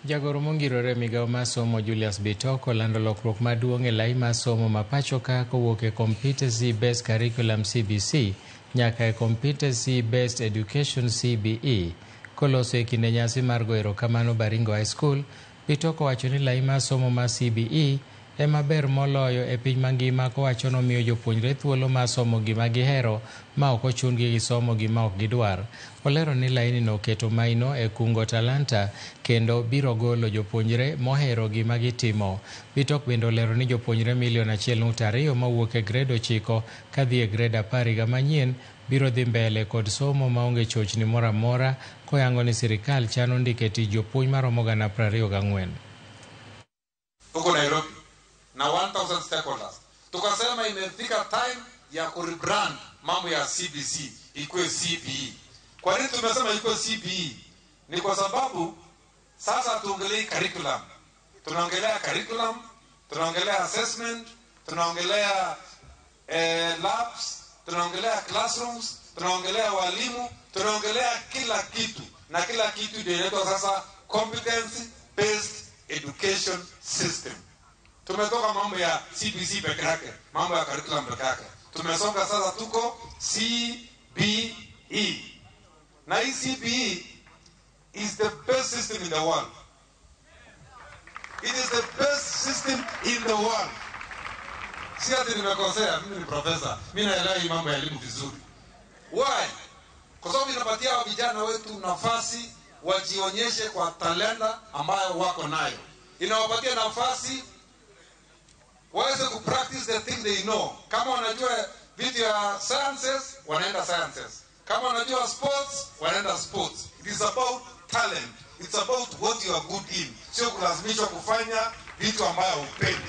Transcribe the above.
Jagoro mongirore migao mar somo Julius Bitoko olando lokruok maduong' e lai mar somo ma pachoka kowuok e Competency Based Curriculum CBC nyaka e Competency Based Education CBE. Koloso e kinde nyasi mar goyo erokamano Baringo High School, Bitoko wacho ni lai mar somo mar CBE ema ber moloyo e piny mangima, kowacho nomiyo jopuonjre thuolo mar somo gima gihero ma ok ochungi gi somo gima ok gidwar. Olero ni laini no oketo maino e kungo talanta kendo biro golo jopuonjre mohero gima gitimo. Bitok bende olero ni jopuonjre 1.2 mawuok e grade 9 kadhi e grade 10 higa manyien biro dhi mbele kod somo maonge chochni moro amora, koyango ni sirikal chano ndike tich jopuonj maromo 24,000. Huko Nairobi na 1000 stakeholders tukasema imefika time ya kurebrand mambo ya CBC ikuwe CBE. Kwa nini tumesema ikuwe CBE? Ni kwa sababu sasa tuongelee curriculum. Tunaongelea curriculum, tunaongelea assessment, tunaongelea labs, tunaongelea classrooms, tunaongelea walimu, tunaongelea kila kitu, na kila kitu ndio inaitwa sasa competence based education system. Tumetoka mambo ya CBC peke yake, mambo ya curriculum peke yake. Tumesonga sasa tuko CBE. Na hii CBE is the best system in the world. It is the best system in the world. Si ati nimekosea, mimi ni professor. Mimi naelewa hii mambo ya elimu vizuri. Why? Kwa sababu inapatia vijana wetu nafasi wajionyeshe kwa talenta ambayo wako nayo. Inawapatia nafasi waweze kupractice the thing they know. Kama wanajua vitu ya sciences, wanaenda sciences. Kama wanajua sports, wanaenda sports. It is about talent. It's about what you are good in. Sio kulazimishwa kufanya vitu ambayo upendi.